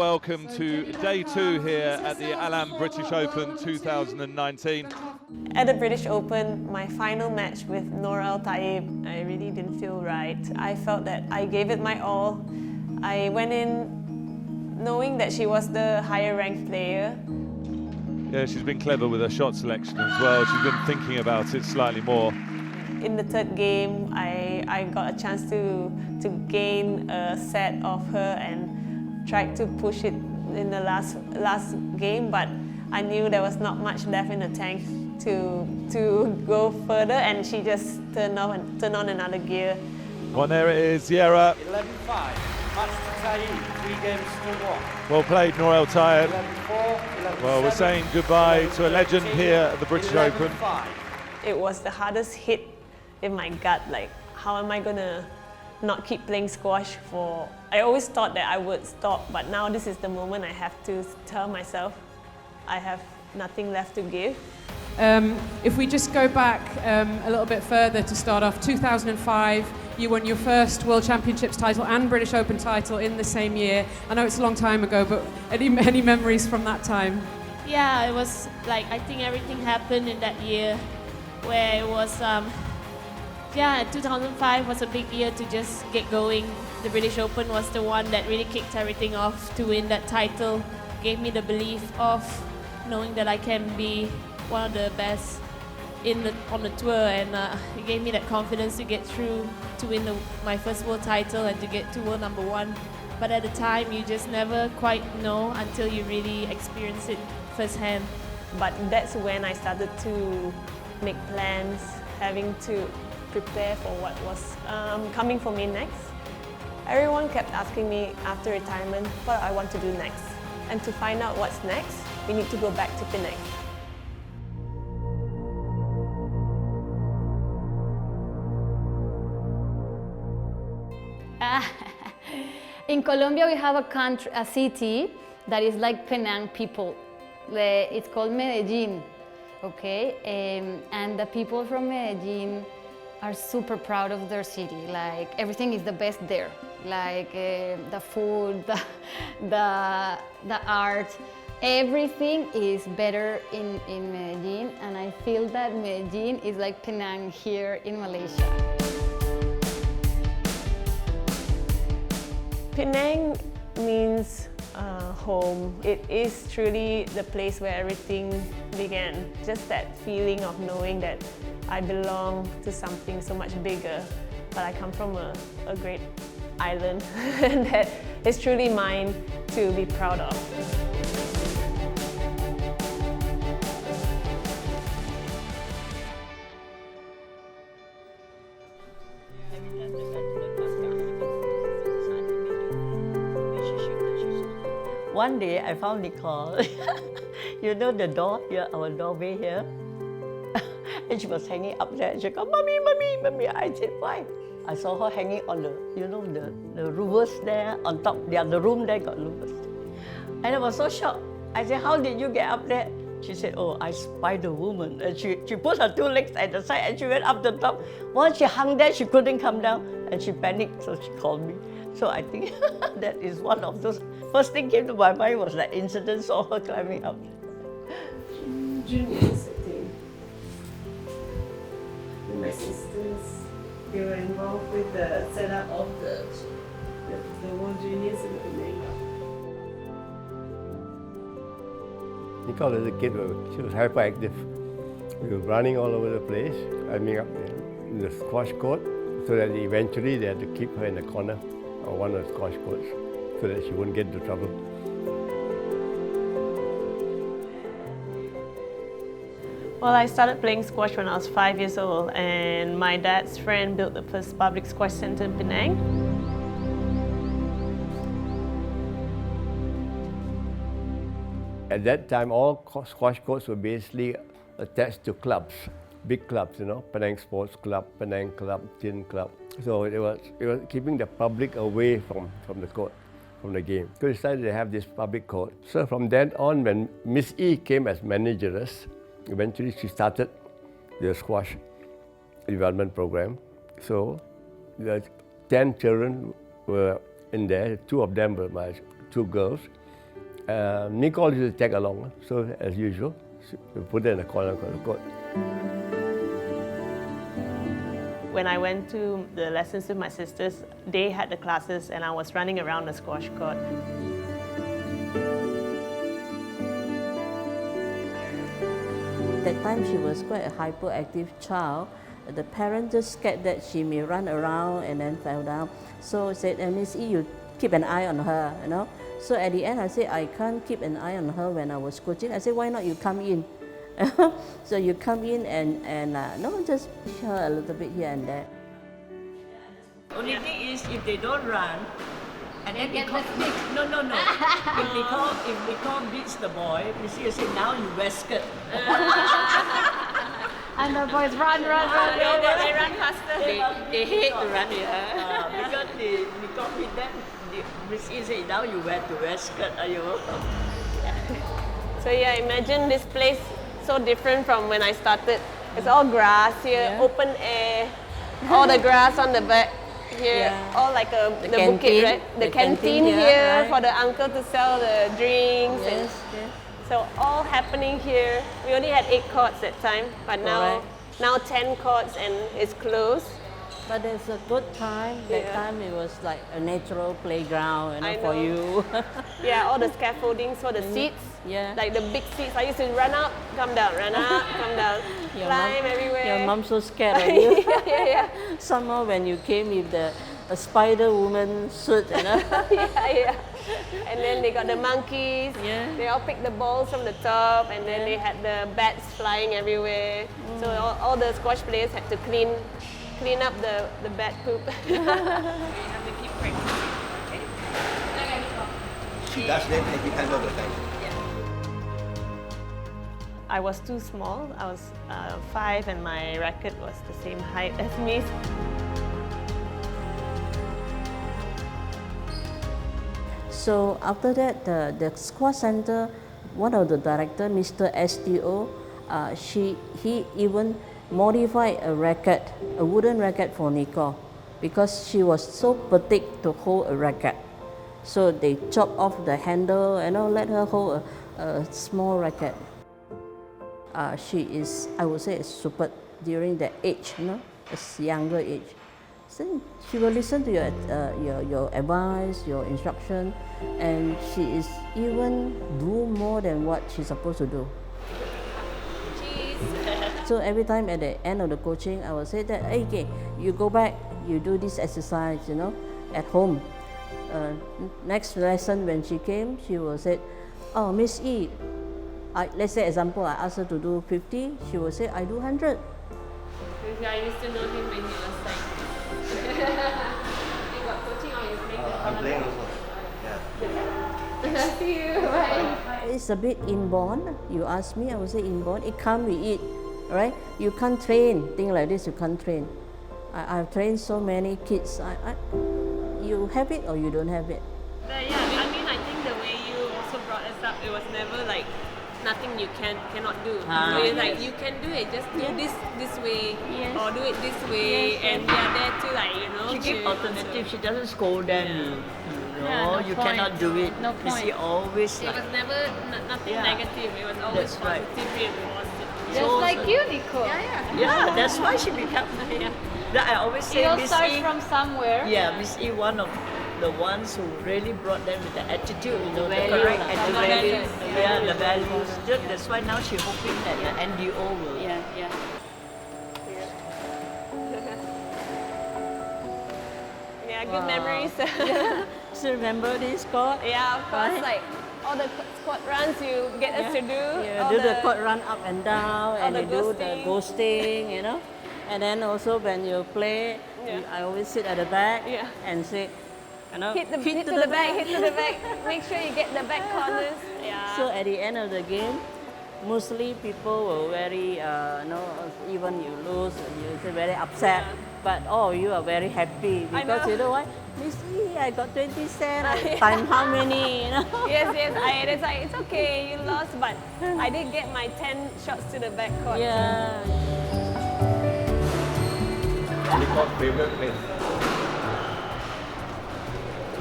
welcome to day 2 here at the Alam British Open 2019. At the British Open, my final match with Noor Al Taib, I really didn't feel right. I felt that I gave it my all. I went in knowing that she was the higher ranked player. Yeah, she's been clever with her shot selection as well. She's been thinking about it slightly more. In the third game, I got a chance to gain a set off her and tried to push it in the last game, but I knew there was not much left in the tank to go further, and she just turned on another gear. Well, there it is, Sierra. 11-5, match to tie in, 3 games to 1. Well played, Noor Al Taib. 11-4, 11-7. Well, we're saying goodbye to a legend here at the British Open. It was the hardest hit in my gut, like how am I gonna not keep playing squash for... I always thought that I would stop, but now this is the moment I have to tell myself I have nothing left to give. If we just go back a little bit further to start off, 2005, you won your first World Championships title and British Open title in the same year. I know it's a long time ago, but any memories from that time? Yeah, it was like, I think everything happened in that year where it was, 2005 was a big year to just get going. The British Open was the one that really kicked everything off to win that title. Gave me the belief of knowing that I can be one of the best on the tour, and it gave me that confidence to get through to win my first world title and to get to world number 1. But at the time, you just never quite know until you really experience it firsthand. But that's when I started to make plans, having to prepare for what was coming for me next. Everyone kept asking me after retirement what I want to do next. And to find out what's next, we need to go back to Penang. In Colombia, we have a city that is like Penang people. It's called Medellin, okay? And the people from Medellin are super proud of their city. Like, everything is the best there. Like the food, the art, everything is better in Medellin, and I feel that Medellin is like Penang here in Malaysia. Penang means home. It is truly the place where everything began. Just that feeling of knowing that I belong to something so much bigger, but I come from a great island that is truly mine to be proud of. One day I found Nicole, you know the door here, our doorway here, and she was hanging up there. She goes, "Mommy, mommy, mommy." I said, "Why?" I saw her hanging on the, you know, the louvers there on top. The room there got louvers. And I was so shocked. I said, "How did you get up there?" She said, "Oh, I spied a woman." And she put her 2 legs at the side and she went up the top. Once she hung there, she couldn't come down and she panicked, so she called me. So I think that is one of those. First thing came to my mind was that incident, saw her climbing up. Juniors, I think. My sisters, they were involved with the setup of the World Juniors in Penang. Nicole as a kid, she was hyperactive. We were running all over the place, climbing up in the squash court, so that eventually they had to keep her in the corner of one of the squash courts so that she wouldn't get into trouble. Well, I started playing squash when I was 5 years old, and my dad's friend built the first public squash center in Penang. At that time, all squash courts were basically attached to clubs, big clubs, you know, Penang Sports Club, Penang Club, Tin Club. So it was keeping the public away from the court, from the game. So we decided to have this public court. So from then on, when Miss E came as manageress, eventually she started the squash development program. So the 10 children were in there. 2 of them were my 2 girls. Nicol used to tag along, so as usual, we put her in the corner of the court. When I went to the lessons with my sisters, they had the classes and I was running around the squash court. That time she was quite a hyperactive child. The parents just scared that she may run around and then fell down. So said, Miss E, you keep an eye on her, you know. So at the end I said, I can't keep an eye on her when I was coaching. I said, why not you come in? So you come in and no, just push her a little bit here and there. Only thing is, if they don't run, and then Nicol, no. if Nicol beats the boy, Miss E will say, now you wear skirt. And the boys run. They run faster. They hate to run with her. Because Nicol beat them, Miss E say, now you wear skirt, are you? So yeah, imagine this place so different from when I started. It's all grass here, open air, all the grass on the back here, all like the canteen, bukit, right? The canteen here right? for the uncle to sell the drinks. Yes. So all happening here. We only had 8 courts that time, but now 10 courts and it's closed. But there's a good time. That time it was like a natural playground, you know, I for know. you. Yeah, all the scaffoldings for the seats. Yeah. Like the big seats. I used to run up, come down, run up, come down, climb everywhere. Your mom so scared of you. yeah. Somehow when you came with a Spider Woman suit, you know. yeah. And then they got the monkeys. Yeah. They all picked the balls from the top, and then they had the bats flying everywhere. So all the squash players had to clean up the bat poop. We have to keep practicing. Okay? She does that every time all the time. I was too small. I was 5 and my racket was the same height as me. So after that, the squash center, one of the director, Mr. Astro, he even modified a racket, a wooden racket for Nicol, because she was so petite to hold a racket. So they chopped off the handle and let her hold a small racket. She is, I would say, super during that age, you know, a younger age. So she will listen to your advice, your instruction, and she is even do more than what she's supposed to do. So every time at the end of the coaching, I will say that, hey, okay, you go back, you do this exercise, you know, at home. Next lesson when she came, she will say, oh, Miss E, let's say example, I asked her to do 50, she will say, I do 100. I used to know him when he was like, you got coaching or you playing? I'm playing also. Yeah. See you, bye. It's a bit inborn, you ask me, I would say inborn, it comes with it, right? You can't train, things like this, you can't train. I've trained so many kids, you have it or you don't have it. But yeah, I mean, I think the way you also brought us up, it was never like nothing you cannot do. So it's like you can do it, just do this way or do it this way, and we are there to like, you know. She gives alternative, she doesn't scold them. No, you cannot do it. No You see, always It was never nothing negative. It was always That's right. positive reinforcement. Just like you, Nicol. Yeah, that's why she became. I always say, It all Miss starts E. from somewhere. Yeah, Miss E, one of the ones who really brought them with the attitude, you know, the value, correct the attitude. values. Yeah, the values. That's why now she's hoping that the NDO will. Yeah, good memories. Still remember this court? Yeah, of course. Right. Like all the squad runs you get us to do. Yeah, all do the court run up and down, and the you do the ghosting, you know. And then also when you play, I always sit at the back and say, you know, hit to the back, hit to the back. Make sure you get the back corners. Yeah. So at the end of the game, mostly people were very, even you lose, you're very upset. But all of you are very happy because you know what? Miss E, I got 20 cents. Time how many? You know? Yes. It's like it's okay, you lost, but I did get my 10 shots to the back court. Yeah. Nicol's favorite place.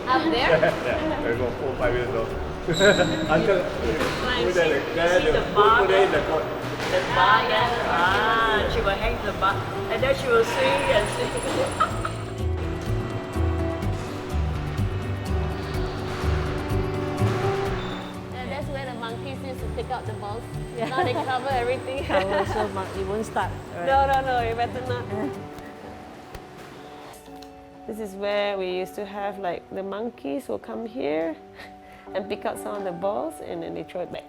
Up there? Yeah, we go 4 or 5 years old. Until the bar there. The bar there. She will hang the bar, and then she will swing and swing. That's where the monkeys used to pick out the balls. Now they cover everything. Cover so much, it won't start. Right? No, you better not. This is where we used to have like the monkeys will come here and pick out some of the balls and then they throw it back.